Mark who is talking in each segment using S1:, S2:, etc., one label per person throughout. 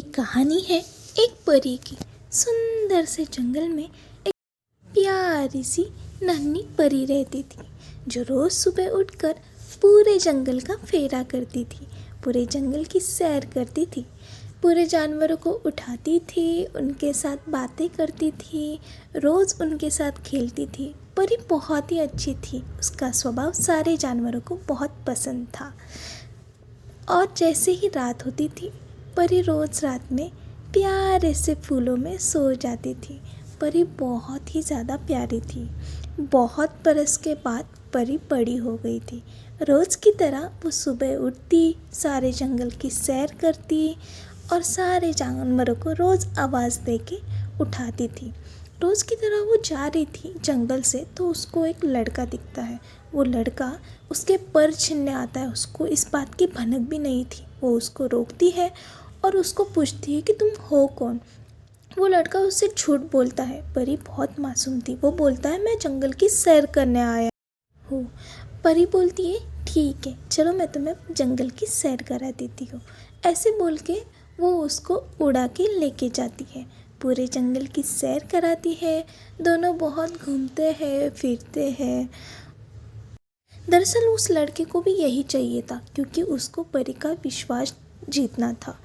S1: कहानी है एक परी की। सुंदर से जंगल में एक प्यारी सी नन्ही परी रहती थी, जो रोज़ सुबह उठकर पूरे जंगल का फेरा करती थी, पूरे जंगल की सैर करती थी, पूरे जानवरों को उठाती थी, उनके साथ बातें करती थी, रोज़ उनके साथ खेलती थी। परी बहुत ही अच्छी थी, उसका स्वभाव सारे जानवरों को बहुत पसंद था। और जैसे ही रात होती थी, परी रोज़ रात में प्यारे से फूलों में सो जाती थी। परी बहुत ही ज़्यादा प्यारी थी। बहुत बरस के बाद परी बड़ी हो गई थी। रोज़ की तरह वो सुबह उठती, सारे जंगल की सैर करती और सारे जानवरों को रोज़ आवाज़ दे के उठाती थी। रोज़ की तरह वो जा रही थी जंगल से, तो उसको एक लड़का दिखता है। वो लड़का उसके पर छीनने आता है। उसको इस बात की भनक भी नहीं थी। वो उसको रोकती है और उसको पूछती है कि तुम हो कौन। वो लड़का उससे झूठ बोलता है। परी बहुत मासूम थी। वो बोलता है मैं जंगल की सैर करने आया हूँ। परी बोलती है ठीक है, चलो मैं तुम्हें जंगल की सैर करा देती हूँ। ऐसे बोल के वो उसको उड़ा के लेके जाती है, पूरे जंगल की सैर कराती है। दोनों बहुत घूमते हैं, फिरते हैं। दरअसल उस लड़के को भी यही चाहिए था, क्योंकि उसको परी का विश्वास जीतना था।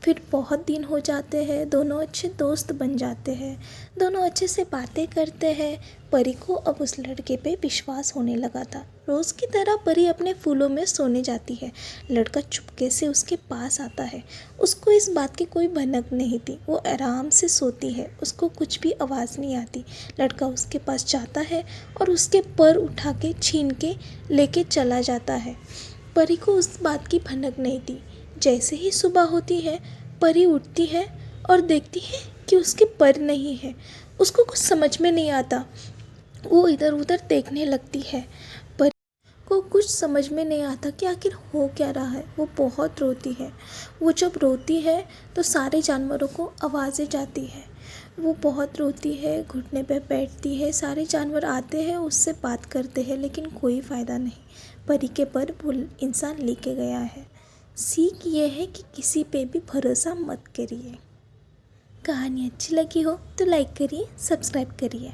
S1: फिर बहुत दिन हो जाते हैं, दोनों अच्छे दोस्त बन जाते हैं, दोनों अच्छे से बातें करते हैं। परी को अब उस लड़के पे विश्वास होने लगा था। रोज़ की तरह परी अपने फूलों में सोने जाती है। लड़का चुपके से उसके पास आता है। उसको इस बात की कोई भनक नहीं थी। वो आराम से सोती है, उसको कुछ भी आवाज़ नहीं आती। लड़का उसके पास जाता है और उसके पर उठा के छीन के लेके चला जाता है। परी को उस बात की भनक नहीं थी। जैसे ही सुबह होती है, परी उठती है और देखती है कि उसके पर नहीं है। उसको कुछ समझ में नहीं आता। वो इधर उधर देखने लगती है। परी को कुछ समझ में नहीं आता कि आखिर हो क्या रहा है। वो बहुत रोती है। वो जब रोती है तो सारे जानवरों को आवाज़ें जाती है। वो बहुत रोती है, घुटने पे बैठती है। सारे जानवर आते हैं, उससे बात करते हैं, लेकिन कोई फ़ायदा नहीं। परी के पर वो इंसान लेके गया है। सीख ये है कि किसी पे भी भरोसा मत करिए। कहानी अच्छी लगी हो तो लाइक करिए, सब्सक्राइब करिए।